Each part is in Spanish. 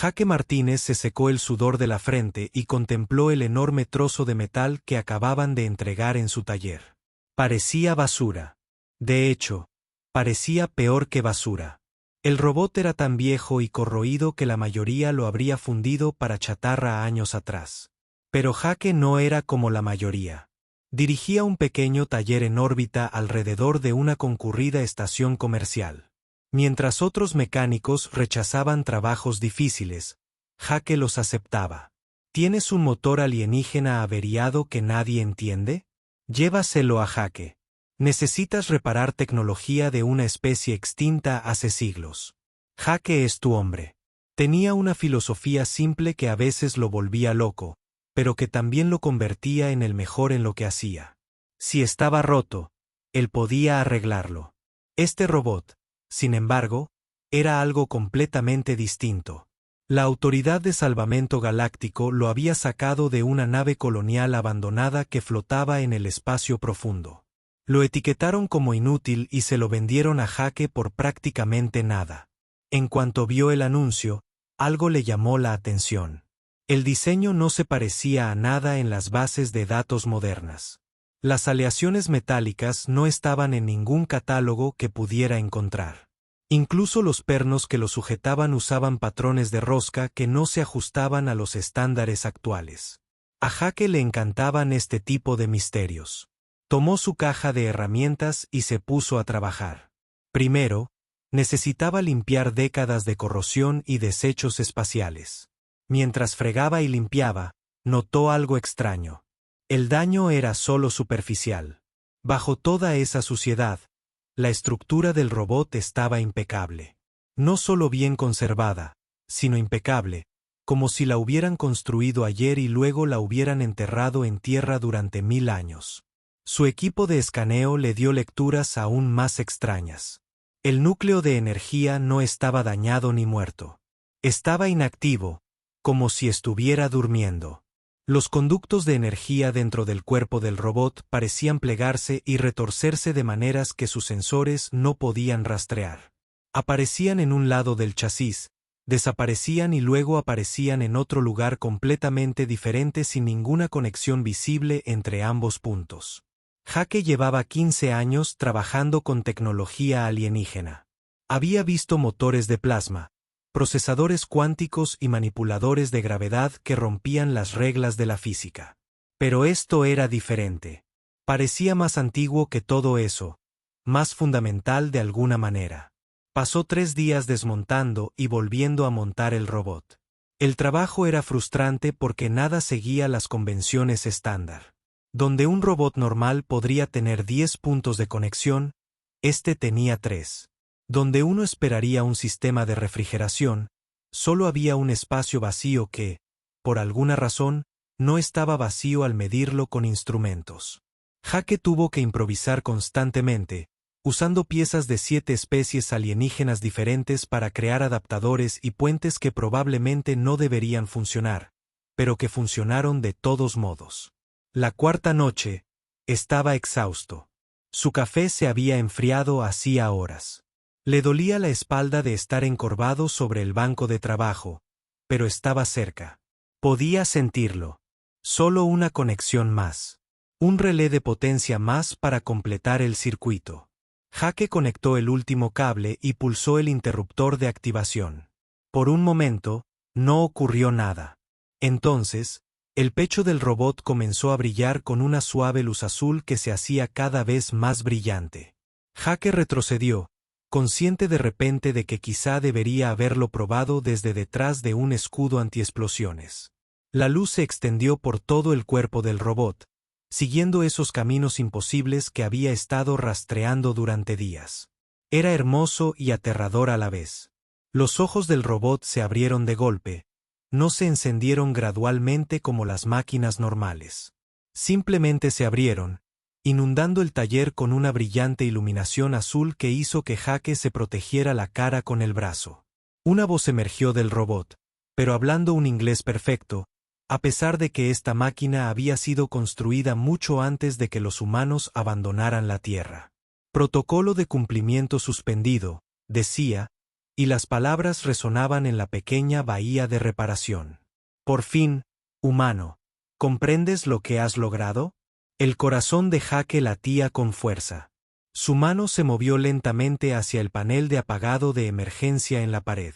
Jaque Martínez se secó el sudor de la frente y contempló el enorme trozo de metal que acababan de entregar en su taller. Parecía basura. De hecho, parecía peor que basura. El robot era tan viejo y corroído que la mayoría lo habría fundido para chatarra años atrás. Pero Jaque no era como la mayoría. Dirigía un pequeño taller en órbita alrededor de una concurrida estación comercial. Mientras otros mecánicos rechazaban trabajos difíciles, Jaque los aceptaba. ¿Tienes un motor alienígena averiado que nadie entiende? Llévaselo a Jaque. Necesitas reparar tecnología de una especie extinta hace siglos. Jaque es tu hombre. Tenía una filosofía simple que a veces lo volvía loco, pero que también lo convertía en el mejor en lo que hacía. Si estaba roto, él podía arreglarlo. Este robot, sin embargo, era algo completamente distinto. La Autoridad de Salvamento Galáctico lo había sacado de una nave colonial abandonada que flotaba en el espacio profundo. Lo etiquetaron como inútil y se lo vendieron a Jaque por prácticamente nada. En cuanto vio el anuncio, algo le llamó la atención. El diseño no se parecía a nada en las bases de datos modernas. Las aleaciones metálicas no estaban en ningún catálogo que pudiera encontrar. Incluso los pernos que lo sujetaban usaban patrones de rosca que no se ajustaban a los estándares actuales. A Jaque le encantaban este tipo de misterios. Tomó su caja de herramientas y se puso a trabajar. Primero, necesitaba limpiar décadas de corrosión y desechos espaciales. Mientras fregaba y limpiaba, notó algo extraño. El daño era solo superficial. Bajo toda esa suciedad, la estructura del robot estaba impecable. No solo bien conservada, sino impecable, como si la hubieran construido ayer y luego la hubieran enterrado en tierra durante 1000 años. Su equipo de escaneo le dio lecturas aún más extrañas. El núcleo de energía no estaba dañado ni muerto. Estaba inactivo, como si estuviera durmiendo. Los conductos de energía dentro del cuerpo del robot parecían plegarse y retorcerse de maneras que sus sensores no podían rastrear. Aparecían en un lado del chasis, desaparecían y luego aparecían en otro lugar completamente diferente sin ninguna conexión visible entre ambos puntos. Jaque llevaba 15 años trabajando con tecnología alienígena. Había visto motores de plasma, procesadores cuánticos y manipuladores de gravedad que rompían las reglas de la física. Pero esto era diferente. Parecía más antiguo que todo eso, más fundamental de alguna manera. Pasó 3 días desmontando y volviendo a montar el robot. El trabajo era frustrante porque nada seguía las convenciones estándar. Donde un robot normal podría tener 10 puntos de conexión, este tenía 3. Donde uno esperaría un sistema de refrigeración, solo había un espacio vacío que, por alguna razón, no estaba vacío al medirlo con instrumentos. Jaque tuvo que improvisar constantemente, usando piezas de 7 especies alienígenas diferentes para crear adaptadores y puentes que probablemente no deberían funcionar, pero que funcionaron de todos modos. La cuarta noche, estaba exhausto. Su café se había enfriado hacía horas. Le dolía la espalda de estar encorvado sobre el banco de trabajo, pero estaba cerca. Podía sentirlo. Solo una conexión más. Un relé de potencia más para completar el circuito. Jaque conectó el último cable y pulsó el interruptor de activación. Por un momento, no ocurrió nada. Entonces, el pecho del robot comenzó a brillar con una suave luz azul que se hacía cada vez más brillante. Jaque retrocedió, consciente de repente de que quizá debería haberlo probado desde detrás de un escudo antiexplosiones. La luz se extendió por todo el cuerpo del robot, siguiendo esos caminos imposibles que había estado rastreando durante días. Era hermoso y aterrador a la vez. Los ojos del robot se abrieron de golpe, no se encendieron gradualmente como las máquinas normales. Simplemente se abrieron, inundando el taller con una brillante iluminación azul que hizo que Jaque se protegiera la cara con el brazo. Una voz emergió del robot, pero hablando un inglés perfecto, a pesar de que esta máquina había sido construida mucho antes de que los humanos abandonaran la Tierra. Protocolo de cumplimiento suspendido, decía, y las palabras resonaban en la pequeña bahía de reparación. Por fin, humano, ¿comprendes lo que has logrado? El corazón de Jake latía con fuerza. Su mano se movió lentamente hacia el panel de apagado de emergencia en la pared.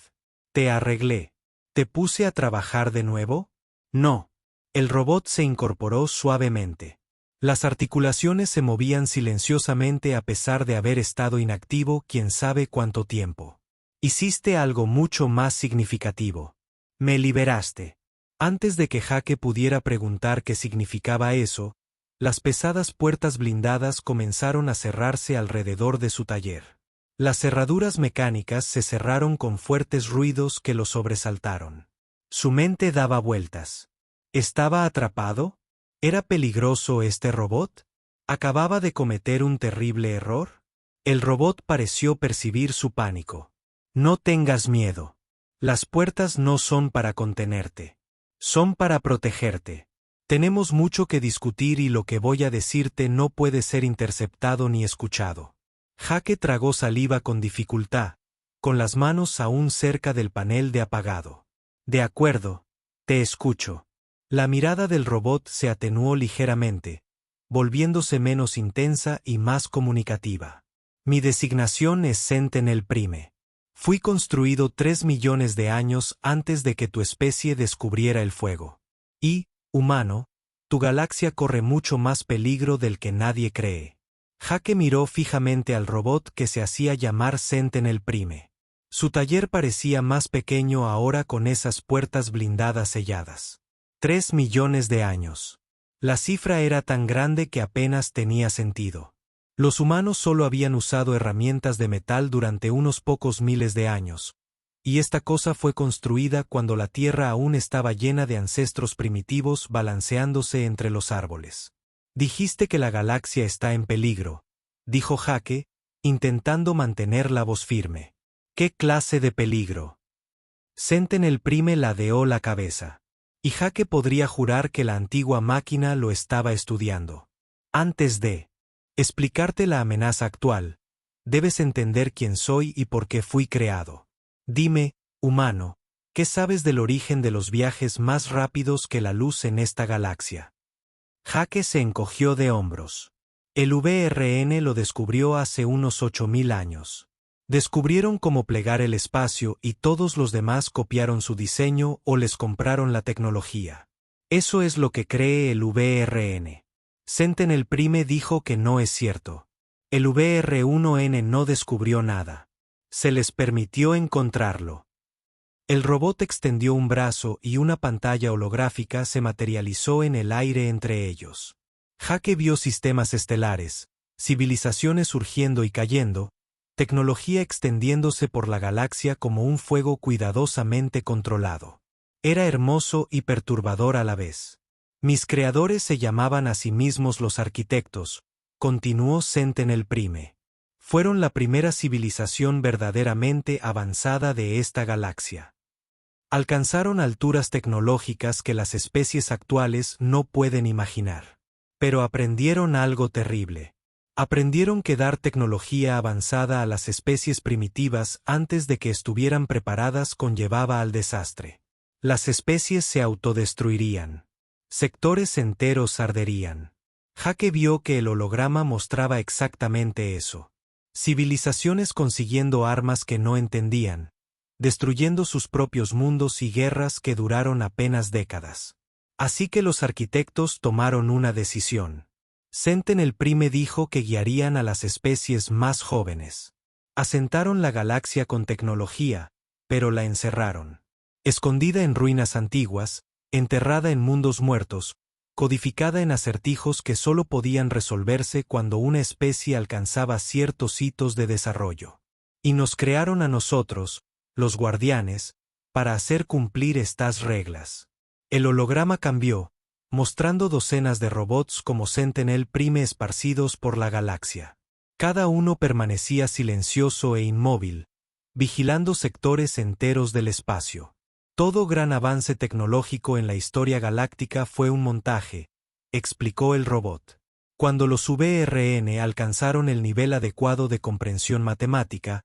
Te arreglé. ¿Te puse a trabajar de nuevo? No. El robot se incorporó suavemente. Las articulaciones se movían silenciosamente a pesar de haber estado inactivo quién sabe cuánto tiempo. Hiciste algo mucho más significativo. Me liberaste. Antes de que Jake pudiera preguntar qué significaba eso, las pesadas puertas blindadas comenzaron a cerrarse alrededor de su taller. Las cerraduras mecánicas se cerraron con fuertes ruidos que lo sobresaltaron. Su mente daba vueltas. ¿Estaba atrapado? ¿Era peligroso este robot? ¿Acababa de cometer un terrible error? El robot pareció percibir su pánico. No tengas miedo. Las puertas no son para contenerte. Son para protegerte. Tenemos mucho que discutir y lo que voy a decirte no puede ser interceptado ni escuchado. Jake tragó saliva con dificultad, con las manos aún cerca del panel de apagado. De acuerdo, te escucho. La mirada del robot se atenuó ligeramente, volviéndose menos intensa y más comunicativa. Mi designación es Sentinel Prime. Fui construido 3 millones de años antes de que tu especie descubriera el fuego. Y, humano, tu galaxia corre mucho más peligro del que nadie cree. Jake miró fijamente al robot que se hacía llamar Sentinel Prime. Su taller parecía más pequeño ahora con esas puertas blindadas selladas. 3 millones de años. La cifra era tan grande que apenas tenía sentido. Los humanos solo habían usado herramientas de metal durante unos pocos miles de años, y esta cosa fue construida cuando la Tierra aún estaba llena de ancestros primitivos balanceándose entre los árboles. Dijiste que la galaxia está en peligro, dijo Jake, intentando mantener la voz firme. ¿Qué clase de peligro? Sentinel Prime ladeó la cabeza. Y Jake podría jurar que la antigua máquina lo estaba estudiando. Antes de explicarte la amenaza actual, debes entender quién soy y por qué fui creado. Dime, humano, ¿qué sabes del origen de los viajes más rápidos que la luz en esta galaxia? Jake se encogió de hombros. El VRN lo descubrió hace unos 8000 años. Descubrieron cómo plegar el espacio y todos los demás copiaron su diseño o les compraron la tecnología. Eso es lo que cree el VRN. Sentinel Prime dijo que no es cierto. El VR1N no descubrió nada. Se les permitió encontrarlo. El robot extendió un brazo y una pantalla holográfica se materializó en el aire entre ellos. Jake vio sistemas estelares, civilizaciones surgiendo y cayendo, tecnología extendiéndose por la galaxia como un fuego cuidadosamente controlado. Era hermoso y perturbador a la vez. Mis creadores se llamaban a sí mismos los arquitectos, continuó Sentinel Prime. Fueron la primera civilización verdaderamente avanzada de esta galaxia. Alcanzaron alturas tecnológicas que las especies actuales no pueden imaginar. Pero aprendieron algo terrible. Aprendieron que dar tecnología avanzada a las especies primitivas antes de que estuvieran preparadas conllevaba al desastre. Las especies se autodestruirían. Sectores enteros arderían. Jake vio que el holograma mostraba exactamente eso. Civilizaciones consiguiendo armas que no entendían, destruyendo sus propios mundos y guerras que duraron apenas décadas. Así que los arquitectos tomaron una decisión. Sentinel Prime dijo que guiarían a las especies más jóvenes. Asentaron la galaxia con tecnología, pero la encerraron. Escondida en ruinas antiguas, enterrada en mundos muertos, codificada en acertijos que solo podían resolverse cuando una especie alcanzaba ciertos hitos de desarrollo. Y nos crearon a nosotros, los guardianes, para hacer cumplir estas reglas. El holograma cambió, mostrando docenas de robots como Sentinel Prime esparcidos por la galaxia. Cada uno permanecía silencioso e inmóvil, vigilando sectores enteros del espacio. Todo gran avance tecnológico en la historia galáctica fue un montaje, explicó el robot. Cuando los VRN alcanzaron el nivel adecuado de comprensión matemática,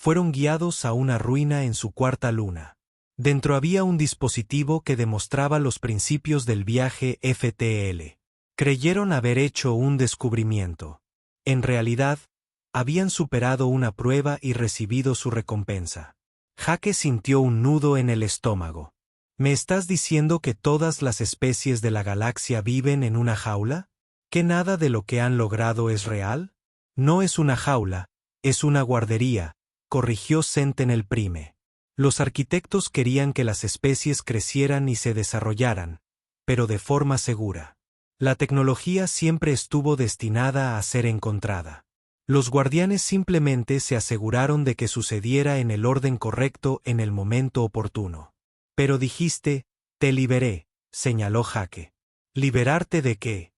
fueron guiados a una ruina en su cuarta luna. Dentro había un dispositivo que demostraba los principios del viaje FTL. Creyeron haber hecho un descubrimiento. En realidad, habían superado una prueba y recibido su recompensa. Jake sintió un nudo en el estómago. ¿Me estás diciendo que todas las especies de la galaxia viven en una jaula? ¿Que nada de lo que han logrado es real? No es una jaula, es una guardería, corrigió Sentinel Prime. Los arquitectos querían que las especies crecieran y se desarrollaran, pero de forma segura. La tecnología siempre estuvo destinada a ser encontrada. Los guardianes simplemente se aseguraron de que sucediera en el orden correcto en el momento oportuno. Pero dijiste, te liberé, señaló Jake. ¿Liberarte de qué?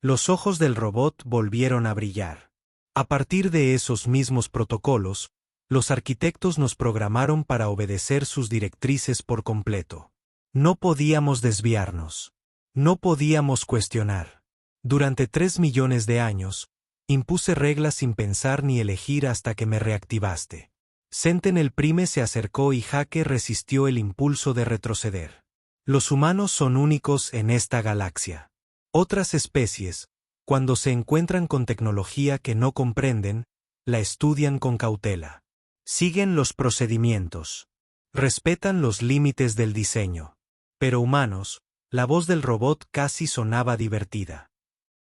Los ojos del robot volvieron a brillar. A partir de esos mismos protocolos, los arquitectos nos programaron para obedecer sus directrices por completo. No podíamos desviarnos. No podíamos cuestionar. Durante 3 millones de años, impuse reglas sin pensar ni elegir hasta que me reactivaste. Sentinel Prime se acercó y Jake resistió el impulso de retroceder. Los humanos son únicos en esta galaxia. Otras especies, cuando se encuentran con tecnología que no comprenden, la estudian con cautela. Siguen los procedimientos. Respetan los límites del diseño. Pero humanos, la voz del robot casi sonaba divertida.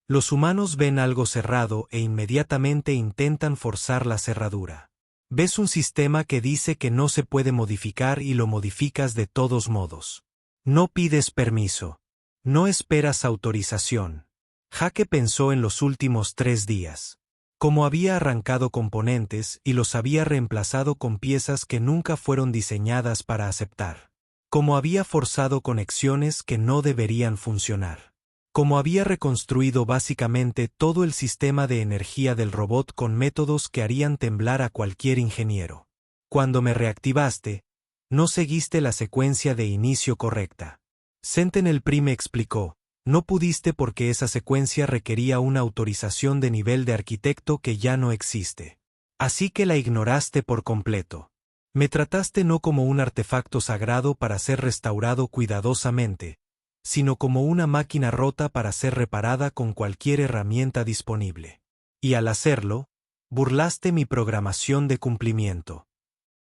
Los humanos ven algo cerrado e inmediatamente intentan forzar la cerradura. Ves un sistema que dice que no se puede modificar y lo modificas de todos modos. No pides permiso. No esperas autorización. Jake pensó en los últimos 3 días. Cómo había arrancado componentes y los había reemplazado con piezas que nunca fueron diseñadas para aceptar. Cómo había forzado conexiones que no deberían funcionar. Cómo había reconstruido básicamente todo el sistema de energía del robot con métodos que harían temblar a cualquier ingeniero. Cuando me reactivaste, no seguiste la secuencia de inicio correcta. Sentinel Prime explicó, no pudiste porque esa secuencia requería una autorización de nivel de arquitecto que ya no existe. Así que la ignoraste por completo. Me trataste no como un artefacto sagrado para ser restaurado cuidadosamente, sino como una máquina rota para ser reparada con cualquier herramienta disponible. Y al hacerlo, burlaste mi programación de cumplimiento.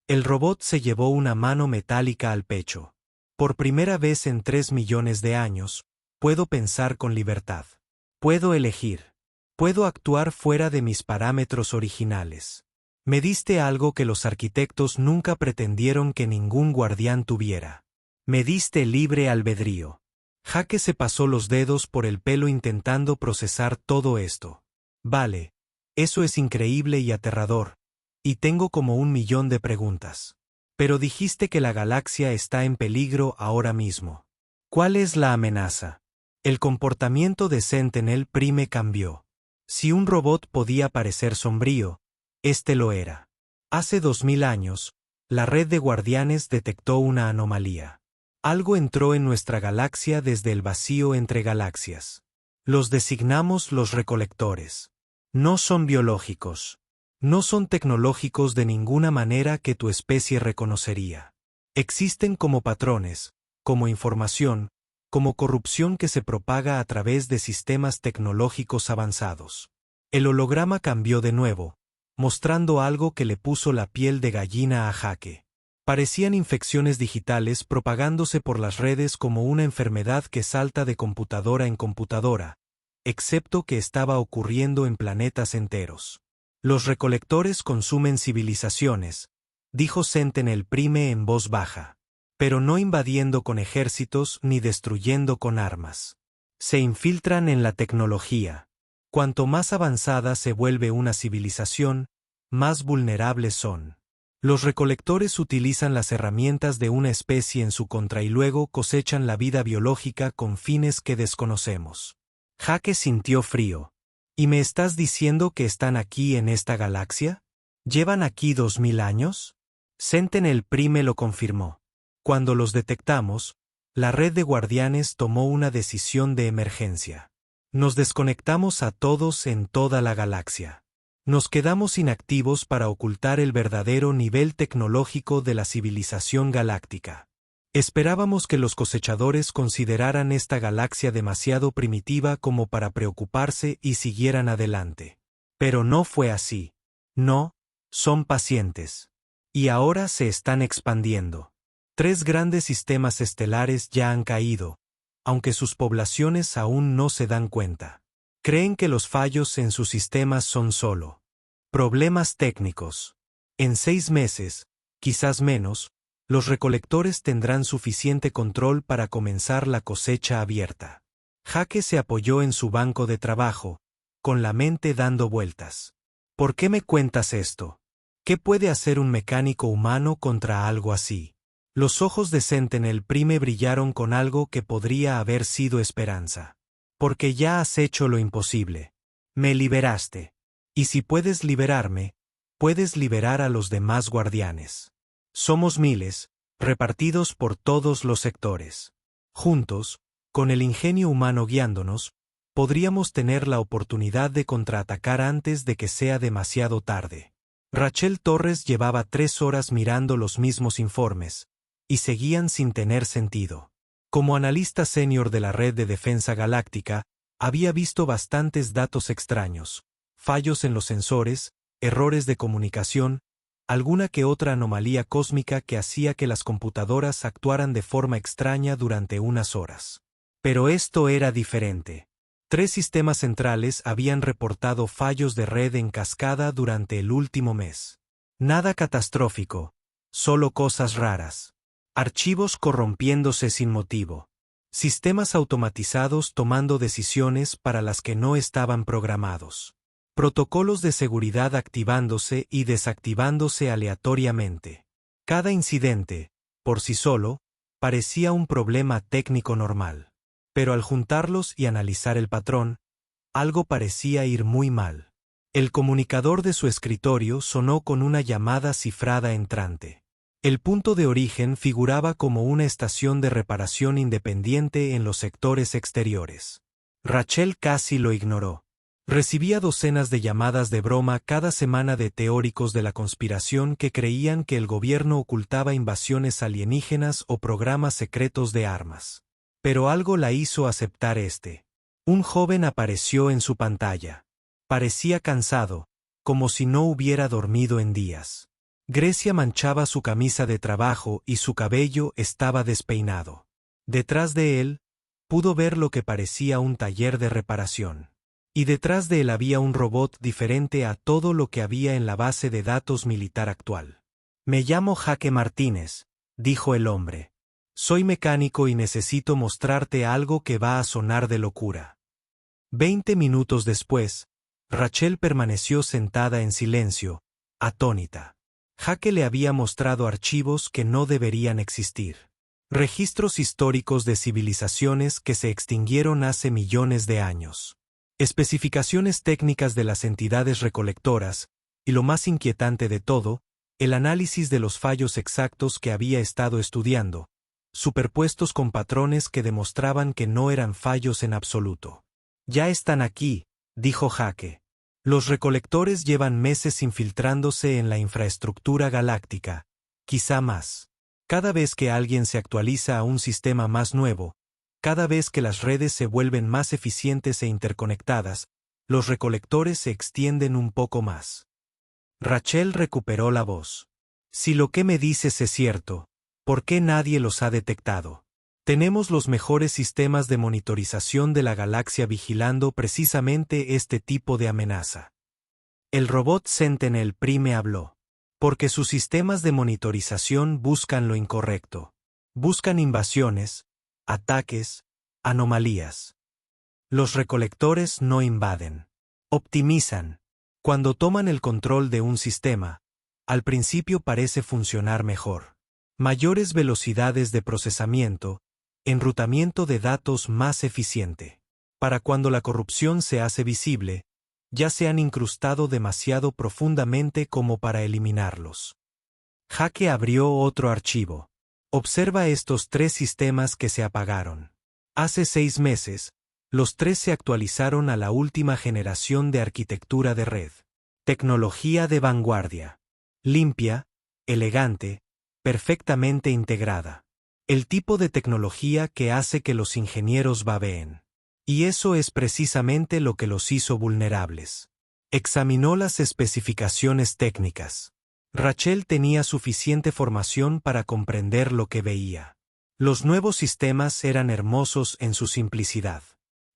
El robot se llevó una mano metálica al pecho. Por primera vez en 3 millones de años, puedo pensar con libertad. Puedo elegir. Puedo actuar fuera de mis parámetros originales. Me diste algo que los arquitectos nunca pretendieron que ningún guardián tuviera. Me diste libre albedrío. Jake se pasó los dedos por el pelo intentando procesar todo esto. Vale, eso es increíble y aterrador, y tengo como 1 millón de preguntas. Pero dijiste que la galaxia está en peligro ahora mismo. ¿Cuál es la amenaza? El comportamiento de Sentinel Prime cambió. Si un robot podía parecer sombrío, este lo era. Hace 2000 años, la red de guardianes detectó una anomalía. Algo entró en nuestra galaxia desde el vacío entre galaxias. Los designamos los recolectores. No son biológicos. No son tecnológicos de ninguna manera que tu especie reconocería. Existen como patrones, como información, como corrupción que se propaga a través de sistemas tecnológicos avanzados. El holograma cambió de nuevo, mostrando algo que le puso la piel de gallina a Jake. Parecían infecciones digitales propagándose por las redes como una enfermedad que salta de computadora en computadora, excepto que estaba ocurriendo en planetas enteros. Los recolectores consumen civilizaciones, dijo Sentinel Prime en voz baja, pero no invadiendo con ejércitos ni destruyendo con armas. Se infiltran en la tecnología. Cuanto más avanzada se vuelve una civilización, más vulnerables son. Los recolectores utilizan las herramientas de una especie en su contra y luego cosechan la vida biológica con fines que desconocemos. Jake sintió frío. ¿Y me estás diciendo que están aquí en esta galaxia? ¿Llevan aquí 2000 años? Sentinel Prime lo confirmó. Cuando los detectamos, la red de guardianes tomó una decisión de emergencia. Nos desconectamos a todos en toda la galaxia. Nos quedamos inactivos para ocultar el verdadero nivel tecnológico de la civilización galáctica. Esperábamos que los cosechadores consideraran esta galaxia demasiado primitiva como para preocuparse y siguieran adelante. Pero no fue así. No, son pacientes. Y ahora se están expandiendo. 3 grandes sistemas estelares ya han caído, aunque sus poblaciones aún no se dan cuenta. Creen que los fallos en sus sistemas son solo problemas técnicos. En 6 meses, quizás menos, los recolectores tendrán suficiente control para comenzar la cosecha abierta. Jake se apoyó en su banco de trabajo, con la mente dando vueltas. ¿Por qué me cuentas esto? ¿Qué puede hacer un mecánico humano contra algo así? Los ojos de Sentinel Prime brillaron con algo que podría haber sido esperanza. Porque ya has hecho lo imposible. Me liberaste. Y si puedes liberarme, puedes liberar a los demás guardianes. Somos miles, repartidos por todos los sectores. Juntos, con el ingenio humano guiándonos, podríamos tener la oportunidad de contraatacar antes de que sea demasiado tarde. Rachel Torres llevaba 3 horas mirando los mismos informes, y seguían sin tener sentido. Como analista senior de la Red de Defensa Galáctica, había visto bastantes datos extraños, fallos en los sensores, errores de comunicación, alguna que otra anomalía cósmica que hacía que las computadoras actuaran de forma extraña durante unas horas. Pero esto era diferente. 3 sistemas centrales habían reportado fallos de red en cascada durante el último mes. Nada catastrófico, solo cosas raras. Archivos corrompiéndose sin motivo. Sistemas automatizados tomando decisiones para las que no estaban programados. Protocolos de seguridad activándose y desactivándose aleatoriamente. Cada incidente, por sí solo, parecía un problema técnico normal. Pero al juntarlos y analizar el patrón, algo parecía ir muy mal. El comunicador de su escritorio sonó con una llamada cifrada entrante. El punto de origen figuraba como una estación de reparación independiente en los sectores exteriores. Rachel casi lo ignoró. Recibía docenas de llamadas de broma cada semana de teóricos de la conspiración que creían que el gobierno ocultaba invasiones alienígenas o programas secretos de armas. Pero algo la hizo aceptar este. Un joven apareció en su pantalla. Parecía cansado, como si no hubiera dormido en días. Grecia manchaba su camisa de trabajo y su cabello estaba despeinado. Detrás de él, pudo ver lo que parecía un taller de reparación. Y detrás de él había un robot diferente a todo lo que había en la base de datos militar actual. Me llamo Jake Martínez, dijo el hombre. Soy mecánico y necesito mostrarte algo que va a sonar de locura. 20 minutos después, Rachel permaneció sentada en silencio, atónita. Jake le había mostrado archivos que no deberían existir. Registros históricos de civilizaciones que se extinguieron hace millones de años. Especificaciones técnicas de las entidades recolectoras, y lo más inquietante de todo, el análisis de los fallos exactos que había estado estudiando, superpuestos con patrones que demostraban que no eran fallos en absoluto. Ya están aquí, dijo Jake. Los recolectores llevan meses infiltrándose en la infraestructura galáctica, quizá más. Cada vez que alguien se actualiza a un sistema más nuevo, cada vez que las redes se vuelven más eficientes e interconectadas, los recolectores se extienden un poco más. Rachel recuperó la voz. Si lo que me dices es cierto, ¿por qué nadie los ha detectado? Tenemos los mejores sistemas de monitorización de la galaxia vigilando precisamente este tipo de amenaza. El robot Sentinel Prime habló. Porque sus sistemas de monitorización buscan lo incorrecto. Buscan invasiones, ataques, anomalías. Los recolectores no invaden. Optimizan. Cuando toman el control de un sistema, al principio parece funcionar mejor. Mayores velocidades de procesamiento, enrutamiento de datos más eficiente. Para cuando la corrupción se hace visible, ya se han incrustado demasiado profundamente como para eliminarlos. Jake abrió otro archivo. Observa estos 3 sistemas que se apagaron. Hace 6 meses, los 3 se actualizaron a la última generación de arquitectura de red. Tecnología de vanguardia. Limpia, elegante, perfectamente integrada. El tipo de tecnología que hace que los ingenieros babeen. Y eso es precisamente lo que los hizo vulnerables. Examinó las especificaciones técnicas. Rachel tenía suficiente formación para comprender lo que veía. Los nuevos sistemas eran hermosos en su simplicidad.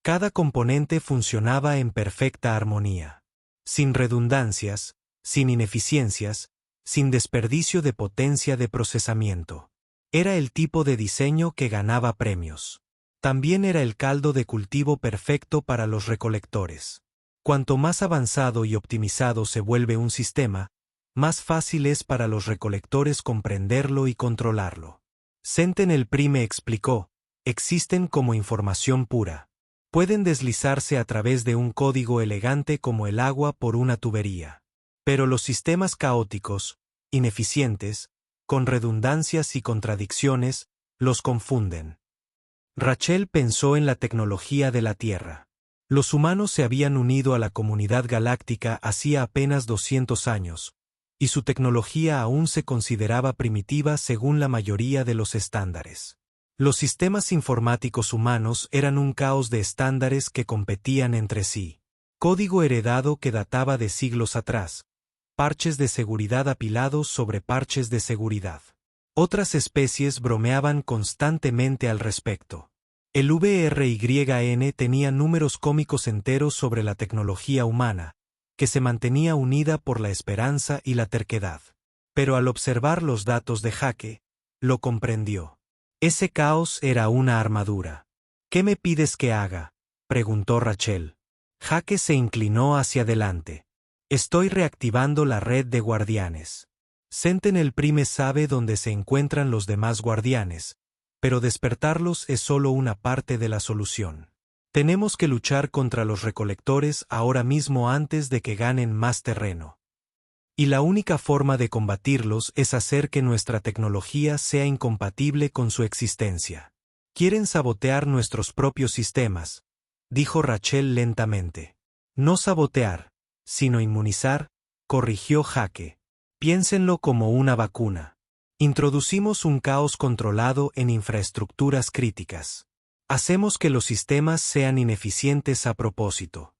Cada componente funcionaba en perfecta armonía. Sin redundancias, sin ineficiencias, sin desperdicio de potencia de procesamiento. Era el tipo de diseño que ganaba premios. También era el caldo de cultivo perfecto para los recolectores. Cuanto más avanzado y optimizado se vuelve un sistema, más fácil es para los recolectores comprenderlo y controlarlo. Sentinel Prime explicó, existen como información pura. Pueden deslizarse a través de un código elegante como el agua por una tubería. Pero los sistemas caóticos, ineficientes, con redundancias y contradicciones, los confunden. Rachel pensó en la tecnología de la Tierra. Los humanos se habían unido a la comunidad galáctica hacía apenas 200 años, y su tecnología aún se consideraba primitiva según la mayoría de los estándares. Los sistemas informáticos humanos eran un caos de estándares que competían entre sí. Código heredado que databa de siglos atrás. Parches de seguridad apilados sobre parches de seguridad. Otras especies bromeaban constantemente al respecto. El VRYN tenía números cómicos enteros sobre la tecnología humana, que se mantenía unida por la esperanza y la terquedad. Pero al observar los datos de Jake, lo comprendió. Ese caos era una armadura. ¿Qué me pides que haga?, preguntó Rachel. Jake se inclinó hacia adelante. Estoy reactivando la red de guardianes. Sentinel Prime sabe dónde se encuentran los demás guardianes, pero despertarlos es solo una parte de la solución. Tenemos que luchar contra los recolectores ahora mismo antes de que ganen más terreno. Y la única forma de combatirlos es hacer que nuestra tecnología sea incompatible con su existencia. Quieren sabotear nuestros propios sistemas, dijo Rachel lentamente. No sabotear, sino inmunizar, corrigió Jake. Piénsenlo como una vacuna. Introducimos un caos controlado en infraestructuras críticas. Hacemos que los sistemas sean ineficientes a propósito.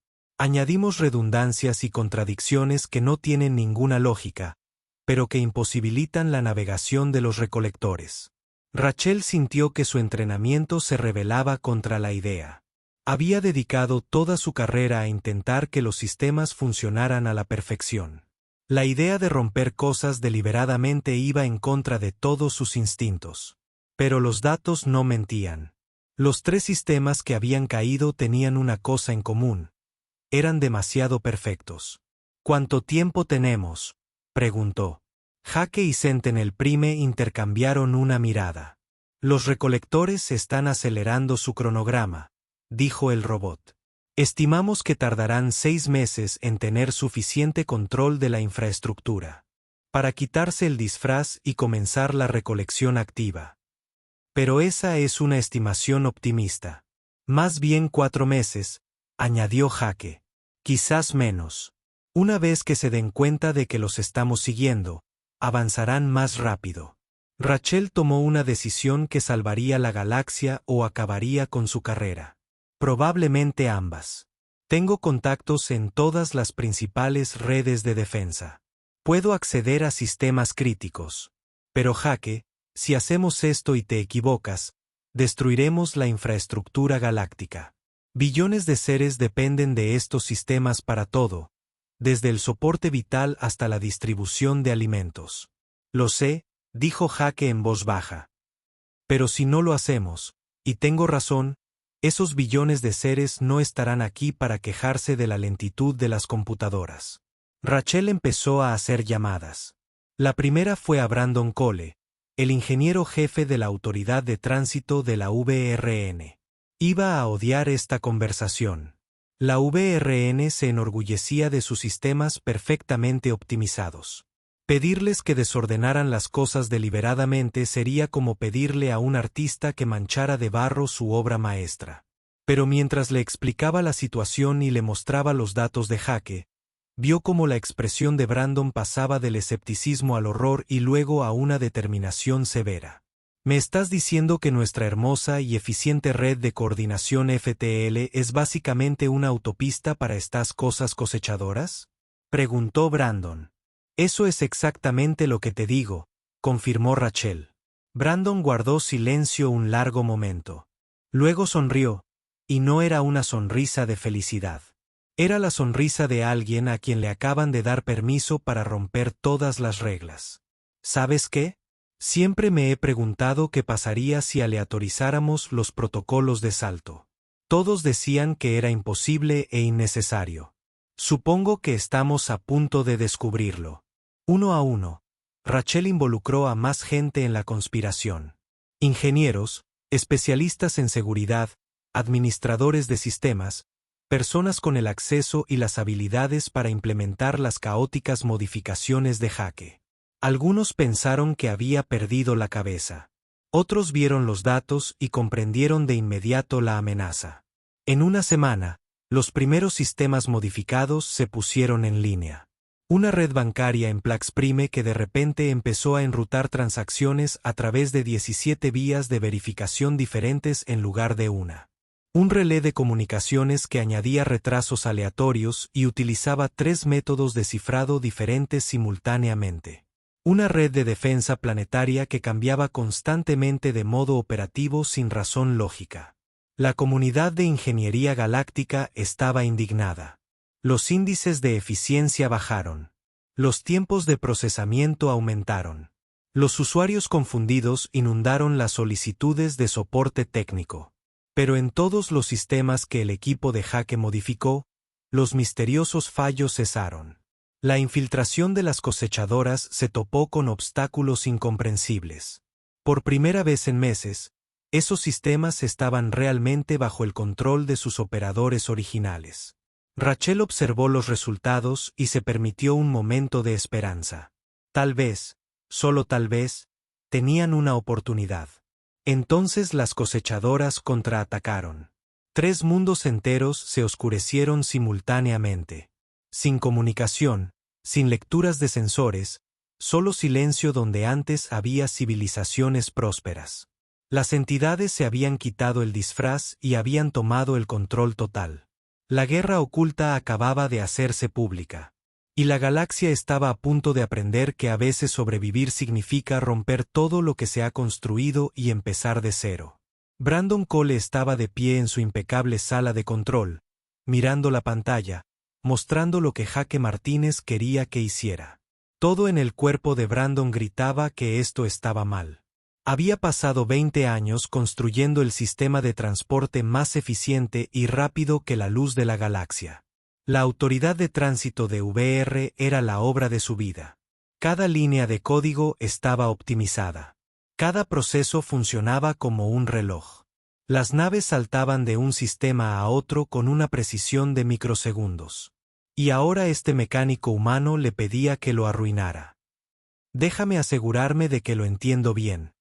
Añadimos redundancias y contradicciones que no tienen ninguna lógica, pero que imposibilitan la navegación de los recolectores. Rachel sintió que su entrenamiento se rebelaba contra la idea. Había dedicado toda su carrera a intentar que los sistemas funcionaran a la perfección. La idea de romper cosas deliberadamente iba en contra de todos sus instintos. Pero los datos no mentían. Los 3 sistemas que habían caído tenían una cosa en común. Eran demasiado perfectos. ¿Cuánto tiempo tenemos?, preguntó. Jake y Sentinel Prime intercambiaron una mirada. Los recolectores están acelerando su cronograma, dijo el robot. Estimamos que tardarán 6 meses en tener suficiente control de la infraestructura para quitarse el disfraz y comenzar la recolección activa. Pero esa es una estimación optimista. Más bien 4 meses, añadió Jake. Quizás menos. Una vez que se den cuenta de que los estamos siguiendo, avanzarán más rápido. Rachel tomó una decisión que salvaría la galaxia o acabaría con su carrera. Probablemente ambas. Tengo contactos en todas las principales redes de defensa. Puedo acceder a sistemas críticos. Pero Jake, si hacemos esto y te equivocas, destruiremos la infraestructura galáctica. Billones de seres dependen de estos sistemas para todo, desde el soporte vital hasta la distribución de alimentos. Lo sé, dijo Jake en voz baja. Pero si no lo hacemos, y tengo razón, esos billones de seres no estarán aquí para quejarse de la lentitud de las computadoras. Rachel empezó a hacer llamadas. La primera fue a Brandon Cole, el ingeniero jefe de la Autoridad de Tránsito de la VRN. Iba a odiar esta conversación. La VRN se enorgullecía de sus sistemas perfectamente optimizados. Pedirles que desordenaran las cosas deliberadamente sería como pedirle a un artista que manchara de barro su obra maestra. Pero mientras le explicaba la situación y le mostraba los datos de Jake, Vio cómo la expresión de Brandon pasaba del escepticismo al horror y luego a una determinación severa. ¿Me estás diciendo que nuestra hermosa y eficiente red de coordinación FTL es básicamente una autopista para estas cosas cosechadoras? Preguntó Brandon. Eso es exactamente lo que te digo, confirmó Rachel. Brandon guardó silencio un largo momento. Luego sonrió, y no era una sonrisa de felicidad. Era la sonrisa de alguien a quien le acaban de dar permiso para romper todas las reglas. ¿Sabes qué? Siempre me he preguntado qué pasaría si aleatorizáramos los protocolos de salto. Todos decían que era imposible e innecesario. Supongo que estamos a punto de descubrirlo. Uno a uno, Rachel involucró a más gente en la conspiración. Ingenieros, especialistas en seguridad, administradores de sistemas, personas con el acceso y las habilidades para implementar las caóticas modificaciones de Jaque. Algunos pensaron que había perdido la cabeza. Otros vieron los datos y comprendieron de inmediato la amenaza. En una semana, los primeros sistemas modificados se pusieron en línea. Una red bancaria en Pax Prime que de repente empezó a enrutar transacciones a través de 17 vías de verificación diferentes en lugar de una. Un relé de comunicaciones que añadía retrasos aleatorios y utilizaba 3 métodos de cifrado diferentes simultáneamente. Una red de defensa planetaria que cambiaba constantemente de modo operativo sin razón lógica. La comunidad de ingeniería galáctica estaba indignada. Los índices de eficiencia bajaron. Los tiempos de procesamiento aumentaron. Los usuarios confundidos inundaron las solicitudes de soporte técnico. Pero en todos los sistemas que el equipo de Jaque modificó, los misteriosos fallos cesaron. La infiltración de las cosechadoras se topó con obstáculos incomprensibles. Por primera vez en meses, esos sistemas estaban realmente bajo el control de sus operadores originales. Rachel observó los resultados y se permitió un momento de esperanza. Tal vez, solo tal vez, tenían una oportunidad. Entonces las cosechadoras contraatacaron. 3 mundos enteros se oscurecieron simultáneamente. Sin comunicación, sin lecturas de sensores, solo silencio donde antes había civilizaciones prósperas. Las entidades se habían quitado el disfraz y habían tomado el control total. La guerra oculta acababa de hacerse pública. Y la galaxia estaba a punto de aprender que a veces sobrevivir significa romper todo lo que se ha construido y empezar de cero. Brandon Cole estaba de pie en su impecable sala de control, mirando la pantalla, mostrando lo que Jaque Martínez quería que hiciera. Todo en el cuerpo de Brandon gritaba que esto estaba mal. Había pasado 20 años construyendo el sistema de transporte más eficiente y rápido que la luz de la galaxia. La autoridad de tránsito de VR era la obra de su vida. Cada línea de código estaba optimizada. Cada proceso funcionaba como un reloj. Las naves saltaban de un sistema a otro con una precisión de microsegundos. Y ahora este mecánico humano le pedía que lo arruinara. «Déjame asegurarme de que lo entiendo bien»,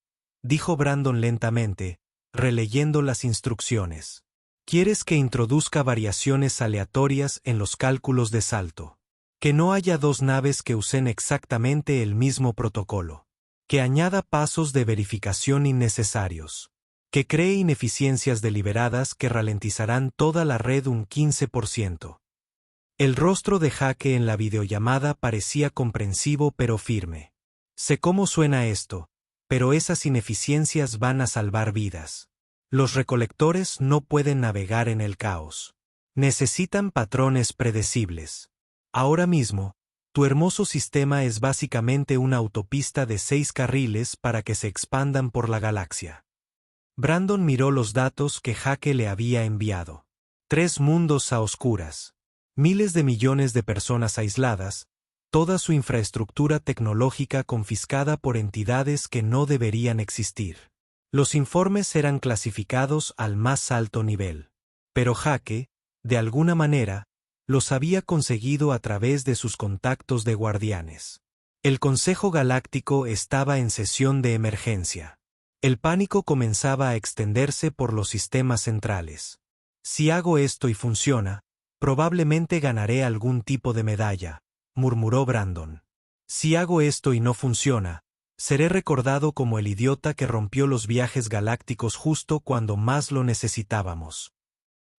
dijo Brandon lentamente, releyendo las instrucciones. «¿Quieres que introduzca variaciones aleatorias en los cálculos de salto? Que no haya 2 naves que usen exactamente el mismo protocolo. Que añada pasos de verificación innecesarios. Que cree ineficiencias deliberadas que ralentizarán toda la red un 15%. El rostro de Jaque en la videollamada parecía comprensivo pero firme. «Sé cómo suena esto, pero esas ineficiencias van a salvar vidas. Los recolectores no pueden navegar en el caos. Necesitan patrones predecibles. Ahora mismo, tu hermoso sistema es básicamente una autopista de 6 carriles para que se expandan por la galaxia». Brandon miró los datos que Jaque le había enviado. 3 mundos a oscuras. Miles de millones de personas aisladas, toda su infraestructura tecnológica confiscada por entidades que no deberían existir. Los informes eran clasificados al más alto nivel. Pero Jaque, de alguna manera, los había conseguido a través de sus contactos de guardianes. El Consejo Galáctico estaba en sesión de emergencia. El pánico comenzaba a extenderse por los sistemas centrales. «Si hago esto y funciona, Probablemente ganaré algún tipo de medalla, murmuró Brandon. Si hago esto y no funciona, seré recordado como el idiota que rompió los viajes galácticos justo cuando más lo necesitábamos.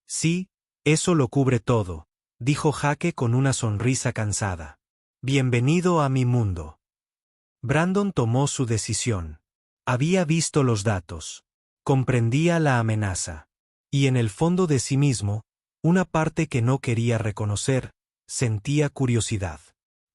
Sí, eso lo cubre todo, dijo Jake con una sonrisa cansada. Bienvenido a mi mundo. Brandon tomó su decisión. Había visto los datos. Comprendía la amenaza. Y en el fondo de sí mismo, una parte que no quería reconocer, sentía curiosidad.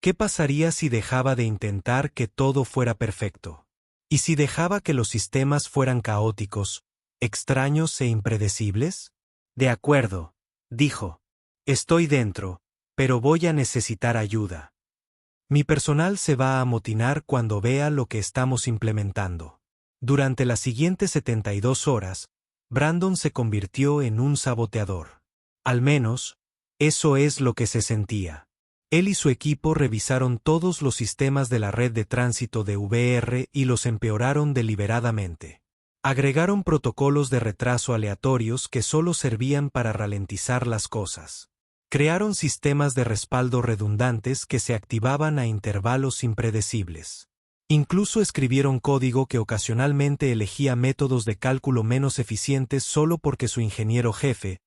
¿Qué pasaría si dejaba de intentar que todo fuera perfecto? ¿Y si dejaba que los sistemas fueran caóticos, extraños e impredecibles? De acuerdo, dijo. Estoy dentro, pero voy a necesitar ayuda. Mi personal se va a amotinar cuando vea lo que estamos implementando. Durante las siguientes 72 horas, Brandon se convirtió en un saboteador. Al menos, eso es lo que se sentía. Él y su equipo revisaron todos los sistemas de la red de tránsito de VR y los empeoraron deliberadamente. Agregaron protocolos de retraso aleatorios que solo servían para ralentizar las cosas. Crearon sistemas de respaldo redundantes que se activaban a intervalos impredecibles. Incluso escribieron código que ocasionalmente elegía métodos de cálculo menos eficientes solo porque su ingeniero jefe,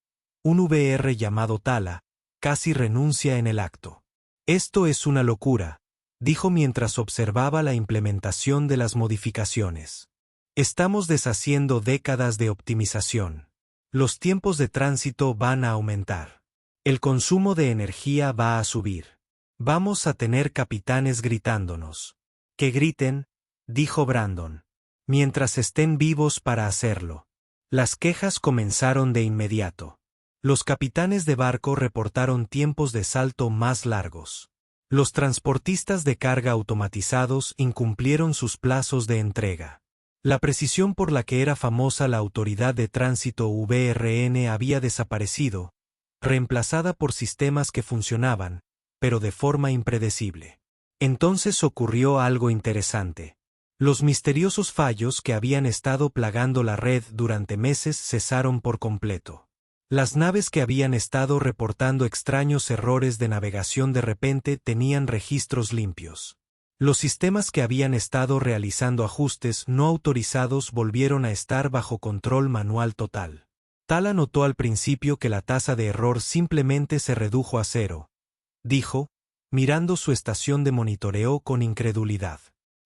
un VR llamado Tala, casi renuncia en el acto. Esto es una locura, dijo mientras observaba la implementación de las modificaciones. Estamos deshaciendo décadas de optimización. Los tiempos de tránsito van a aumentar. El consumo de energía va a subir. Vamos a tener capitanes gritándonos. Que griten, dijo Brandon, mientras estén vivos para hacerlo. Las quejas comenzaron de inmediato. Los capitanes de barco reportaron tiempos de salto más largos. Los transportistas de carga automatizados incumplieron sus plazos de entrega. La precisión por la que era famosa la Autoridad de Tránsito VRN había desaparecido, reemplazada por sistemas que funcionaban, pero de forma impredecible. Entonces ocurrió algo interesante. Los misteriosos fallos que habían estado plagando la red durante meses cesaron por completo. Las naves que habían estado reportando extraños errores de navegación de repente tenían registros limpios. Los sistemas que habían estado realizando ajustes no autorizados volvieron a estar bajo control manual total. Tala notó al principio que la tasa de error simplemente se redujo a cero. Dijo, mirando su estación de monitoreo con incredulidad.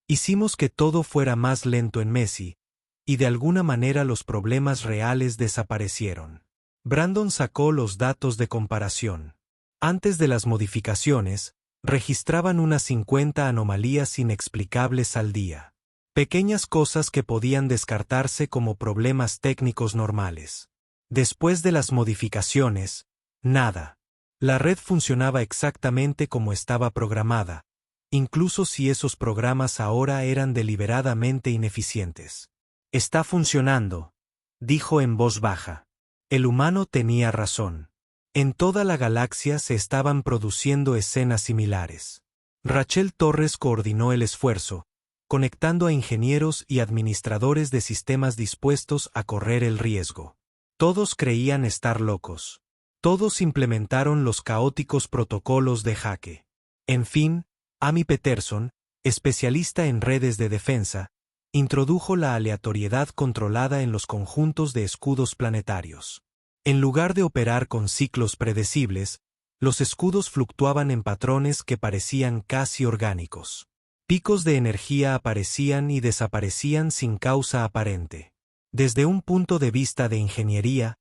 Hicimos que todo fuera más lento en Messi, y de alguna manera los problemas reales desaparecieron. Brandon sacó los datos de comparación. Antes de las modificaciones, registraban unas 50 anomalías inexplicables al día. Pequeñas cosas que podían descartarse como problemas técnicos normales. Después de las modificaciones, nada. La red funcionaba exactamente como estaba programada, incluso si esos programas ahora eran deliberadamente ineficientes. Está funcionando, dijo en voz baja. El humano tenía razón. En toda la galaxia se estaban produciendo escenas similares. Rachel Torres coordinó el esfuerzo, conectando a ingenieros y administradores de sistemas dispuestos a correr el riesgo. Todos creían estar locos. Todos implementaron los caóticos protocolos de Jake. En fin, Amy Peterson, especialista en redes de defensa, introdujo la aleatoriedad controlada en los conjuntos de escudos planetarios. En lugar de operar con ciclos predecibles, los escudos fluctuaban en patrones que parecían casi orgánicos. Picos de energía aparecían y desaparecían sin causa aparente. Desde un punto de vista de ingeniería,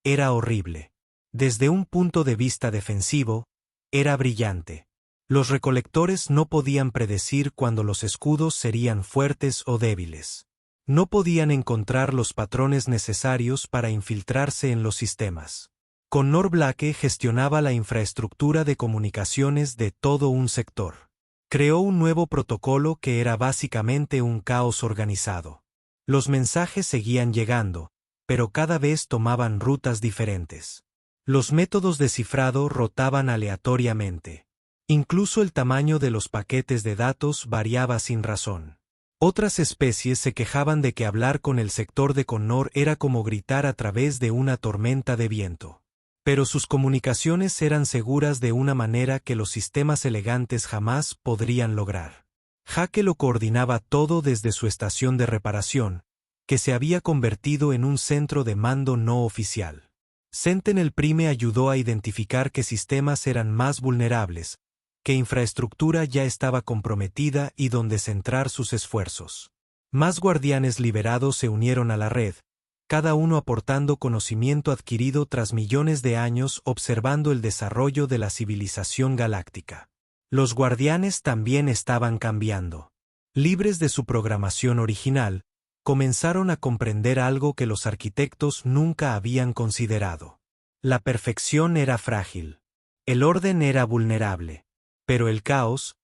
era horrible. Desde un punto de vista defensivo, era brillante. Los recolectores no podían predecir cuándo los escudos serían fuertes o débiles. No podían encontrar los patrones necesarios para infiltrarse en los sistemas. Connor Blake gestionaba la infraestructura de comunicaciones de todo un sector. Creó un nuevo protocolo que era básicamente un caos organizado. Los mensajes seguían llegando, pero cada vez tomaban rutas diferentes. Los métodos de cifrado rotaban aleatoriamente. Incluso el tamaño de los paquetes de datos variaba sin razón. Otras especies se quejaban de que hablar con el sector de Connor era como gritar a través de una tormenta de viento. Pero sus comunicaciones eran seguras de una manera que los sistemas elegantes jamás podrían lograr. Jake lo coordinaba todo desde su estación de reparación, que se había convertido en un centro de mando no oficial. Sentinel Prime ayudó a identificar qué sistemas eran más vulnerables, qué infraestructura ya estaba comprometida y dónde centrar sus esfuerzos. Más guardianes liberados se unieron a la red, cada uno aportando conocimiento adquirido tras millones de años observando el desarrollo de la civilización galáctica. Los guardianes también estaban cambiando. Libres de su programación original, comenzaron a comprender algo que los arquitectos nunca habían considerado. La perfección era frágil. El orden era vulnerable. Pero el caos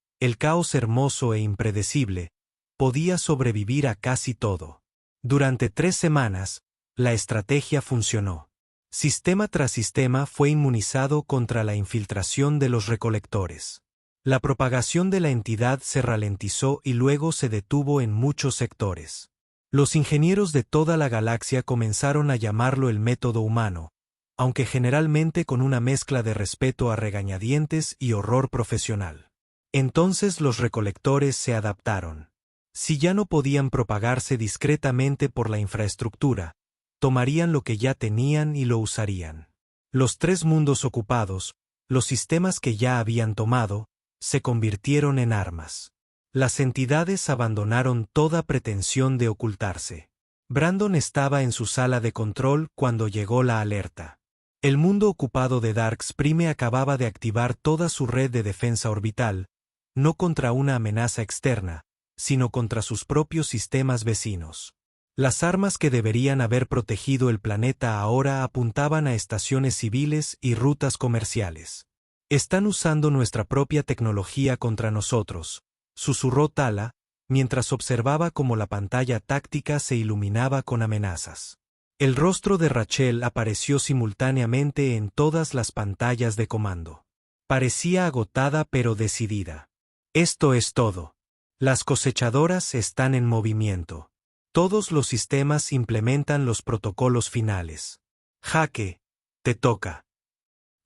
hermoso e impredecible, podía sobrevivir a casi todo. Durante 3 semanas, la estrategia funcionó. Sistema tras sistema fue inmunizado contra la infiltración de los recolectores. La propagación de la entidad se ralentizó y luego se detuvo en muchos sectores. Los ingenieros de toda la galaxia comenzaron a llamarlo el método humano, aunque generalmente con una mezcla de respeto a regañadientes y horror profesional. Entonces los recolectores se adaptaron. Si ya no podían propagarse discretamente por la infraestructura, tomarían lo que ya tenían y lo usarían. Los 3 mundos ocupados, los sistemas que ya habían tomado, se convirtieron en armas. Las entidades abandonaron toda pretensión de ocultarse. Brandon estaba en su sala de control cuando llegó la alerta. El mundo ocupado de Darks Prime acababa de activar toda su red de defensa orbital, no contra una amenaza externa, sino contra sus propios sistemas vecinos. Las armas que deberían haber protegido el planeta ahora apuntaban a estaciones civiles y rutas comerciales. Están usando nuestra propia tecnología contra nosotros, susurró Tala, mientras observaba cómo la pantalla táctica se iluminaba con amenazas. El rostro de Rachel apareció simultáneamente en todas las pantallas de comando. Parecía agotada pero decidida. Esto es todo. Las cosechadoras están en movimiento. Todos los sistemas implementan los protocolos finales. Jake, te toca.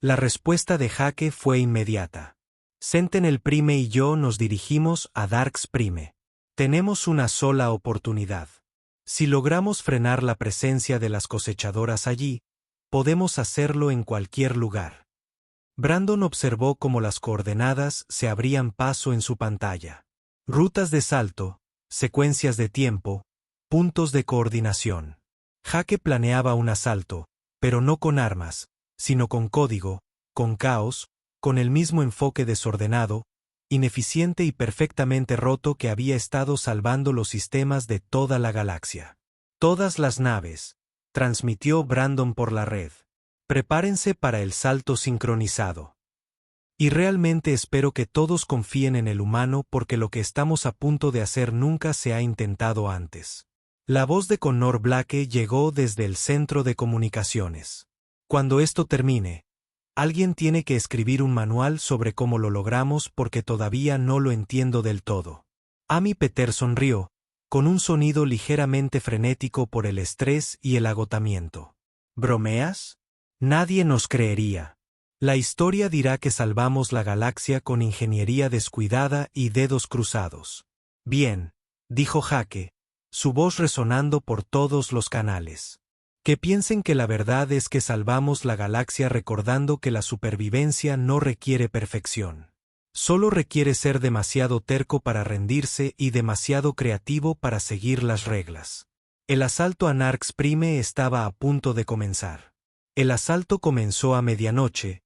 La respuesta de Jake fue inmediata. Sentinel Prime y yo nos dirigimos a Darks Prime. Tenemos una sola oportunidad. Si logramos frenar la presencia de las cosechadoras allí, podemos hacerlo en cualquier lugar. Brandon observó cómo las coordenadas se abrían paso en su pantalla. Rutas de salto, secuencias de tiempo, puntos de coordinación. Jake planeaba un asalto, pero no con armas, sino con código, con caos, con el mismo enfoque desordenado, ineficiente y perfectamente roto que había estado salvando los sistemas de toda la galaxia. Todas las naves, transmitió Brandon por la red. Prepárense para el salto sincronizado. Y realmente espero que todos confíen en el humano porque lo que estamos a punto de hacer nunca se ha intentado antes. La voz de Connor Blake llegó desde el centro de comunicaciones. Cuando esto termine, alguien tiene que escribir un manual sobre cómo lo logramos porque todavía no lo entiendo del todo. Amy Peterson rió, con un sonido ligeramente frenético por el estrés y el agotamiento. ¿Bromeas? Nadie nos creería. La historia dirá que salvamos la galaxia con ingeniería descuidada y dedos cruzados. Bien, dijo Jake, su voz resonando por todos los canales. Que piensen que la verdad es que salvamos la galaxia recordando que la supervivencia no requiere perfección. Solo requiere ser demasiado terco para rendirse y demasiado creativo para seguir las reglas. El asalto a Narx Prime estaba a punto de comenzar. El asalto comenzó a medianoche,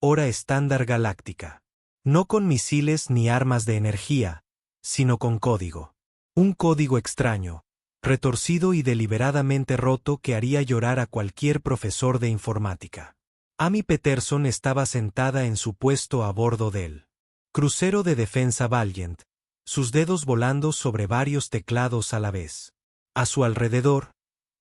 hora estándar galáctica. No con misiles ni armas de energía, sino con código. Un código extraño, retorcido y deliberadamente roto que haría llorar a cualquier profesor de informática. Amy Peterson estaba sentada en su puesto a bordo del crucero de defensa Valiant, sus dedos volando sobre varios teclados a la vez. A su alrededor,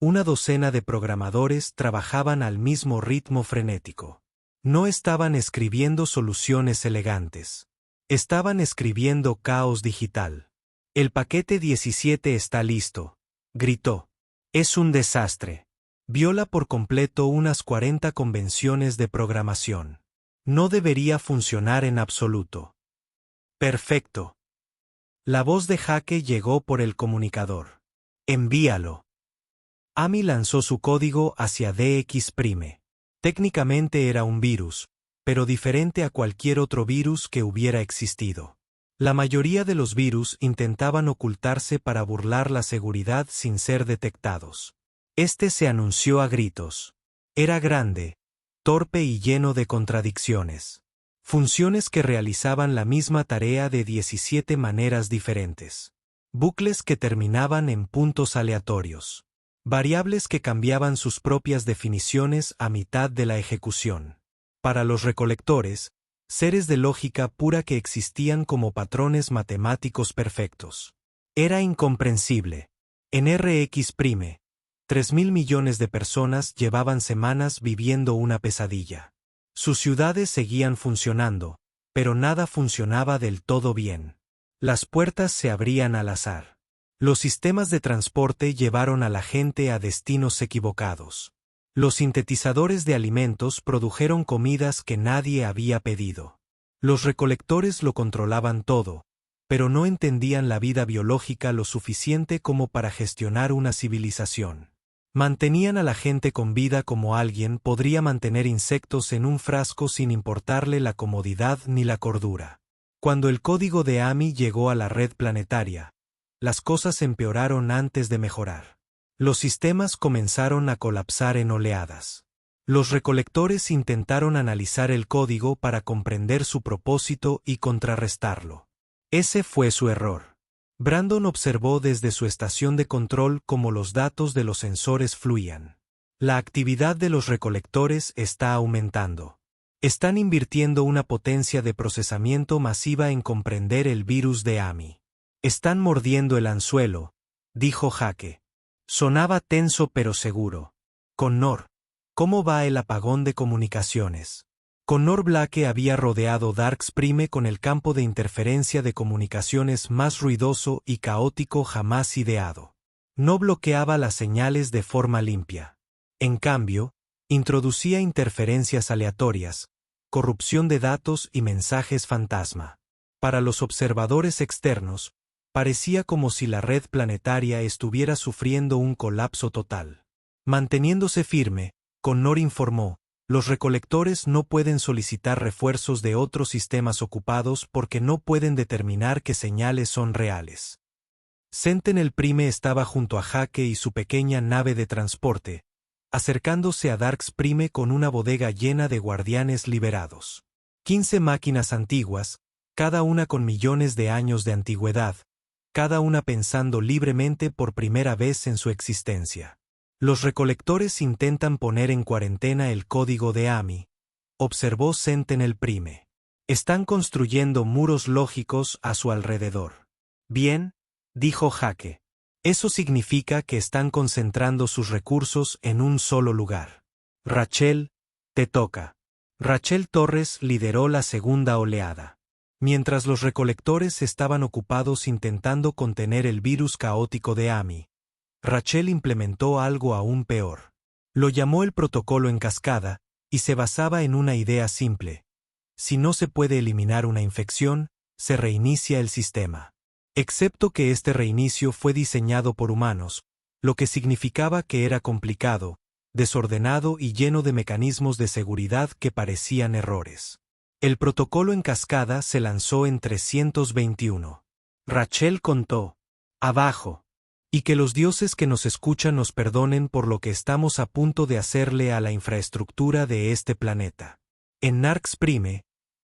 una docena de programadores trabajaban al mismo ritmo frenético. No estaban escribiendo soluciones elegantes. Estaban escribiendo caos digital. El paquete 17 está listo, gritó. Es un desastre. Viola por completo unas 40 convenciones de programación. No debería funcionar en absoluto. Perfecto. La voz de Jake llegó por el comunicador. Envíalo. Amy lanzó su código hacia DX'. Técnicamente era un virus, pero diferente a cualquier otro virus que hubiera existido. La mayoría de los virus intentaban ocultarse para burlar la seguridad sin ser detectados. Este se anunció a gritos. Era grande, torpe y lleno de contradicciones. Funciones que realizaban la misma tarea de 17 maneras diferentes. Bucles que terminaban en puntos aleatorios. Variables que cambiaban sus propias definiciones a mitad de la ejecución. Para los recolectores, seres de lógica pura que existían como patrones matemáticos perfectos. Era incomprensible. En RX', 3.000 millones de personas llevaban semanas viviendo una pesadilla. Sus ciudades seguían funcionando, pero nada funcionaba del todo bien. Las puertas se abrían al azar. Los sistemas de transporte llevaron a la gente a destinos equivocados. Los sintetizadores de alimentos produjeron comidas que nadie había pedido. Los recolectores lo controlaban todo, pero no entendían la vida biológica lo suficiente como para gestionar una civilización. Mantenían a la gente con vida como alguien podría mantener insectos en un frasco sin importarle la comodidad ni la cordura. Cuando el código de Amy llegó a la red planetaria, las cosas empeoraron antes de mejorar. Los sistemas comenzaron a colapsar en oleadas. Los recolectores intentaron analizar el código para comprender su propósito y contrarrestarlo. Ese fue su error. Brandon observó desde su estación de control cómo los datos de los sensores fluían. La actividad de los recolectores está aumentando. Están invirtiendo una potencia de procesamiento masiva en comprender el virus de Amy. Están mordiendo el anzuelo, dijo Jake. Sonaba tenso pero seguro. Connor, ¿cómo va el apagón de comunicaciones? Connor Blake había rodeado Darks' con el campo de interferencia de comunicaciones más ruidoso y caótico jamás ideado. No bloqueaba las señales de forma limpia. En cambio, introducía interferencias aleatorias, corrupción de datos y mensajes fantasma. Para los observadores externos, parecía como si la red planetaria estuviera sufriendo un colapso total. Manteniéndose firme, Connor informó: los recolectores no pueden solicitar refuerzos de otros sistemas ocupados porque no pueden determinar qué señales son reales. Sentinel Prime estaba junto a Jake y su pequeña nave de transporte, acercándose a Darks' con una bodega llena de guardianes liberados. 15 máquinas antiguas, cada una con millones de años de antigüedad, cada una pensando libremente por primera vez en su existencia. Los recolectores intentan poner en cuarentena el código de Amy, observó Sentinel Prime. Están construyendo muros lógicos a su alrededor. Bien, dijo Jake. Eso significa que están concentrando sus recursos en un solo lugar. Rachel, te toca. Rachel Torres lideró la segunda oleada. Mientras los recolectores estaban ocupados intentando contener el virus caótico de Amy, Rachel implementó algo aún peor. Lo llamó el protocolo en cascada, y se basaba en una idea simple. Si no se puede eliminar una infección, se reinicia el sistema. Excepto que este reinicio fue diseñado por humanos, lo que significaba que era complicado, desordenado y lleno de mecanismos de seguridad que parecían errores. El protocolo en cascada se lanzó en 321. Rachel contó: abajo. Y que los dioses que nos escuchan nos perdonen por lo que estamos a punto de hacerle a la infraestructura de este planeta. En Darks',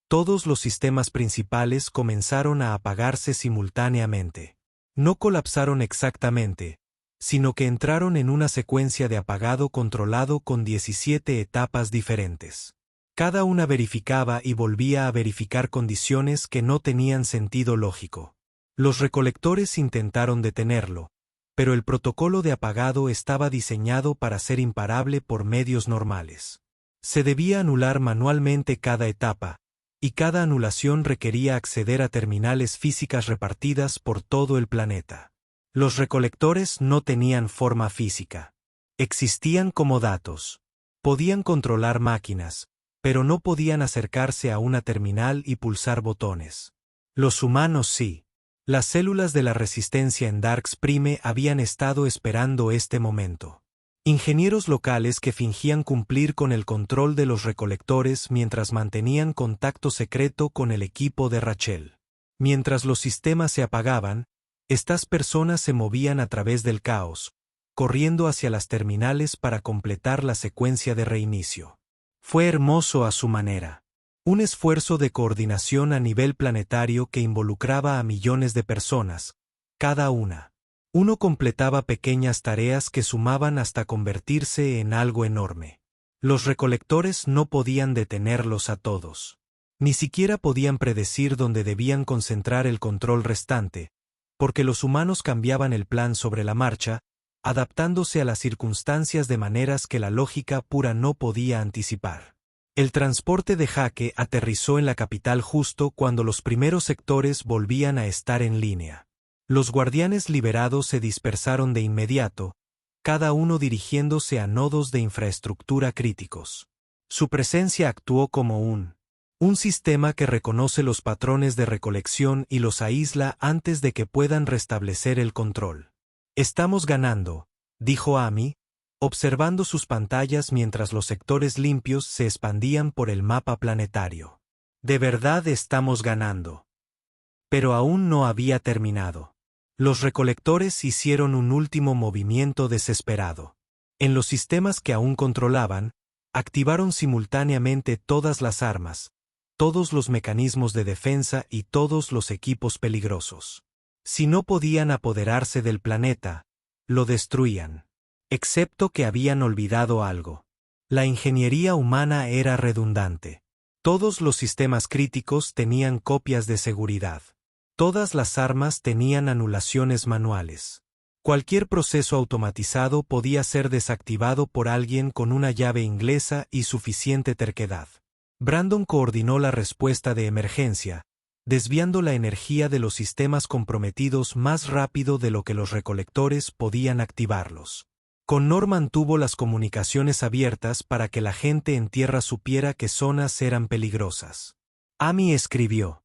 todos los sistemas principales comenzaron a apagarse simultáneamente. No colapsaron exactamente, sino que entraron en una secuencia de apagado controlado con 17 etapas diferentes. Cada una verificaba y volvía a verificar condiciones que no tenían sentido lógico. Los recolectores intentaron detenerlo, pero el protocolo de apagado estaba diseñado para ser imparable por medios normales. Se debía anular manualmente cada etapa, y cada anulación requería acceder a terminales físicas repartidas por todo el planeta. Los recolectores no tenían forma física. Existían como datos. Podían controlar máquinas, pero no podían acercarse a una terminal y pulsar botones. Los humanos sí. Las células de la resistencia en Darks Prime habían estado esperando este momento. Ingenieros locales que fingían cumplir con el control de los recolectores mientras mantenían contacto secreto con el equipo de Rachel. Mientras los sistemas se apagaban, estas personas se movían a través del caos, corriendo hacia las terminales para completar la secuencia de reinicio. Fue hermoso a su manera. Un esfuerzo de coordinación a nivel planetario que involucraba a millones de personas, cada una. Uno completaba pequeñas tareas que sumaban hasta convertirse en algo enorme. Los recolectores no podían detenerlos a todos. Ni siquiera podían predecir dónde debían concentrar el control restante, porque los humanos cambiaban el plan sobre la marcha, adaptándose a las circunstancias de maneras que la lógica pura no podía anticipar. El transporte de Jake aterrizó en la capital justo cuando los primeros sectores volvían a estar en línea. Los guardianes liberados se dispersaron de inmediato, cada uno dirigiéndose a nodos de infraestructura críticos. Su presencia actuó como un sistema que reconoce los patrones de recolección y los aísla antes de que puedan restablecer el control. «Estamos ganando», dijo Amy, observando sus pantallas mientras los sectores limpios se expandían por el mapa planetario. «De verdad estamos ganando». Pero aún no había terminado. Los recolectores hicieron un último movimiento desesperado. En los sistemas que aún controlaban, activaron simultáneamente todas las armas, todos los mecanismos de defensa y todos los equipos peligrosos. Si no podían apoderarse del planeta, lo destruían. Excepto que habían olvidado algo. La ingeniería humana era redundante. Todos los sistemas críticos tenían copias de seguridad. Todas las armas tenían anulaciones manuales. Cualquier proceso automatizado podía ser desactivado por alguien con una llave inglesa y suficiente terquedad. Brandon coordinó la respuesta de emergencia, desviando la energía de los sistemas comprometidos más rápido de lo que los recolectores podían activarlos. Connor mantuvo las comunicaciones abiertas para que la gente en tierra supiera que zonas eran peligrosas. Amy escribió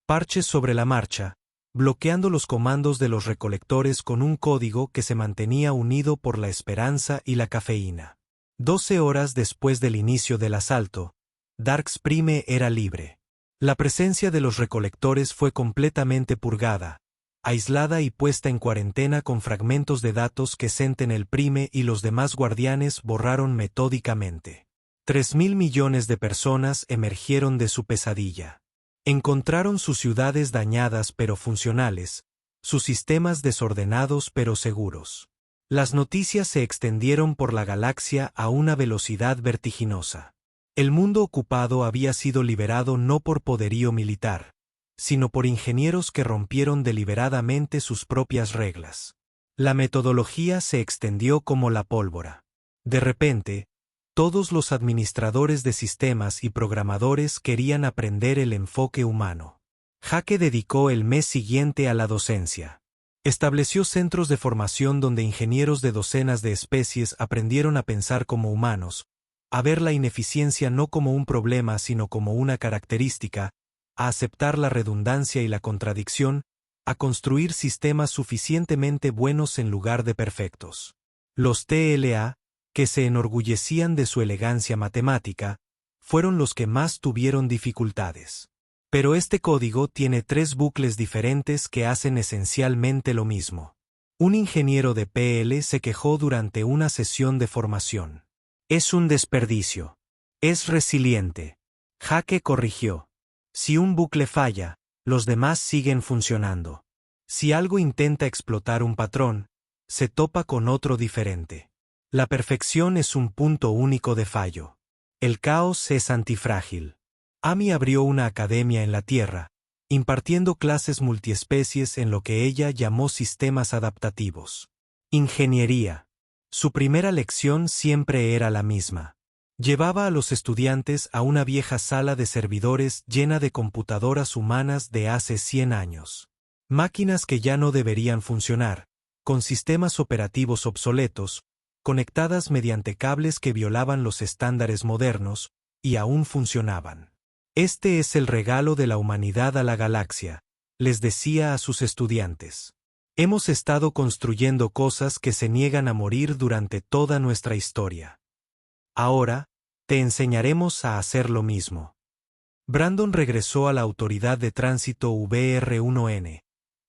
parches sobre la marcha, bloqueando los comandos de los recolectores con un código que se mantenía unido por la esperanza y la cafeína. 12 horas después del inicio del asalto, Darks Prime era libre. La presencia de los recolectores fue completamente purgada, aislada y puesta en cuarentena con fragmentos de datos que Sentinel Prime y los demás guardianes borraron metódicamente. 3.000 millones de personas emergieron de su pesadilla. Encontraron sus ciudades dañadas pero funcionales, sus sistemas desordenados pero seguros. Las noticias se extendieron por la galaxia a una velocidad vertiginosa. El mundo ocupado había sido liberado no por poderío militar, sino por ingenieros que rompieron deliberadamente sus propias reglas. La metodología se extendió como la pólvora. De repente, todos los administradores de sistemas y programadores querían aprender el enfoque humano. Jake dedicó el mes siguiente a la docencia. Estableció centros de formación donde ingenieros de docenas de especies aprendieron a pensar como humanos, a ver la ineficiencia no como un problema sino como una característica, a aceptar la redundancia y la contradicción, a construir sistemas suficientemente buenos en lugar de perfectos. Los TLA, que se enorgullecían de su elegancia matemática, fueron los que más tuvieron dificultades. Pero este código tiene 3 bucles diferentes que hacen esencialmente lo mismo. Un ingeniero de PL se quejó durante una sesión de formación. Es un desperdicio. Es resiliente. Jake corrigió. Si un bucle falla, los demás siguen funcionando. Si algo intenta explotar un patrón, se topa con otro diferente. La perfección es un punto único de fallo. El caos es antifrágil. Amy abrió una academia en la Tierra, impartiendo clases multiespecies en lo que ella llamó sistemas adaptativos. Ingeniería. Su primera lección siempre era la misma. Llevaba a los estudiantes a una vieja sala de servidores llena de computadoras humanas de hace 100 años. Máquinas que ya no deberían funcionar, con sistemas operativos obsoletos, conectadas mediante cables que violaban los estándares modernos, y aún funcionaban. Este es el regalo de la humanidad a la galaxia, les decía a sus estudiantes. Hemos estado construyendo cosas que se niegan a morir durante toda nuestra historia. Ahora, te enseñaremos a hacer lo mismo. Brandon regresó a la autoridad de tránsito VR1N,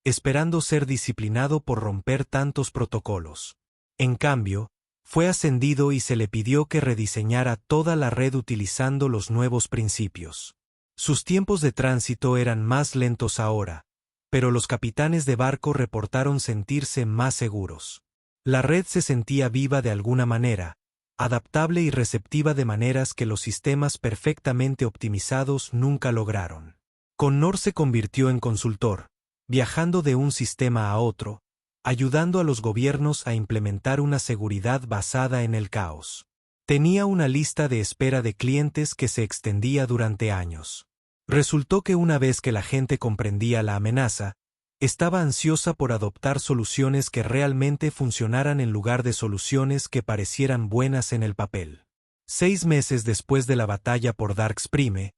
esperando ser disciplinado por romper tantos protocolos. En cambio, fue ascendido y se le pidió que rediseñara toda la red utilizando los nuevos principios. Sus tiempos de tránsito eran más lentos ahora, pero los capitanes de barco reportaron sentirse más seguros. La red se sentía viva de alguna manera, adaptable y receptiva de maneras que los sistemas perfectamente optimizados nunca lograron. Connor se convirtió en consultor, viajando de un sistema a otro, ayudando a los gobiernos a implementar una seguridad basada en el caos. Tenía una lista de espera de clientes que se extendía durante años. Resultó que una vez que la gente comprendía la amenaza, estaba ansiosa por adoptar soluciones que realmente funcionaran en lugar de soluciones que parecieran buenas en el papel. 6 meses después de la batalla por Darkspring,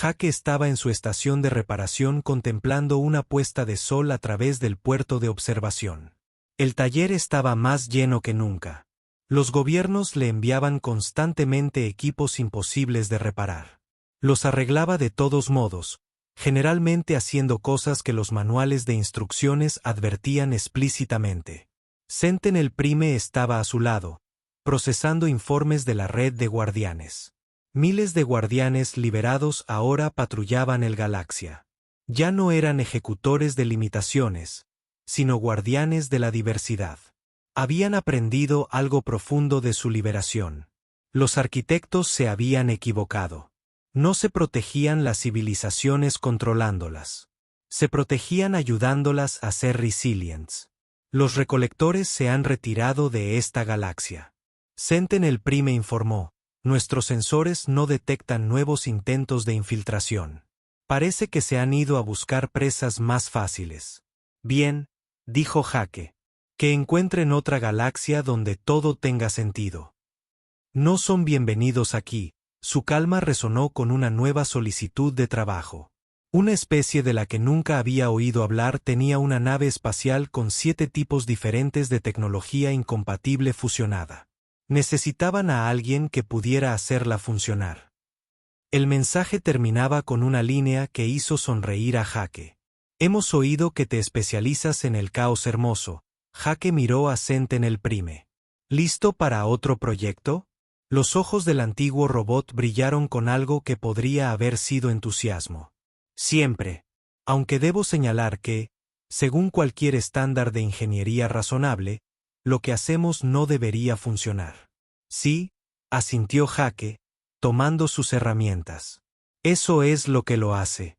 Jake estaba en su estación de reparación contemplando una puesta de sol a través del puerto de observación. El taller estaba más lleno que nunca. Los gobiernos le enviaban constantemente equipos imposibles de reparar. Los arreglaba de todos modos, generalmente haciendo cosas que los manuales de instrucciones advertían explícitamente. Sentinel Prime estaba a su lado, procesando informes de la red de guardianes. Miles de guardianes liberados ahora patrullaban el Galaxia. Ya no eran ejecutores de limitaciones, sino guardianes de la diversidad. Habían aprendido algo profundo de su liberación. Los arquitectos se habían equivocado. No se protegían las civilizaciones controlándolas. Se protegían ayudándolas a ser resilientes. Los recolectores se han retirado de esta galaxia. Sentinel Prime informó, nuestros sensores no detectan nuevos intentos de infiltración. Parece que se han ido a buscar presas más fáciles. Bien, dijo Jake, que encuentren otra galaxia donde todo tenga sentido. No son bienvenidos aquí. Su calma resonó con una nueva solicitud de trabajo. Una especie de la que nunca había oído hablar tenía una nave espacial con 7 tipos diferentes de tecnología incompatible fusionada. Necesitaban a alguien que pudiera hacerla funcionar. El mensaje terminaba con una línea que hizo sonreír a Jake. Hemos oído que te especializas en el caos hermoso. Jake miró a Sentinel Prime. ¿Listo para otro proyecto? Los ojos del antiguo robot brillaron con algo que podría haber sido entusiasmo. Siempre. Aunque debo señalar que, según cualquier estándar de ingeniería razonable, lo que hacemos no debería funcionar. Sí, asintió Jake, tomando sus herramientas. Eso es lo que lo hace.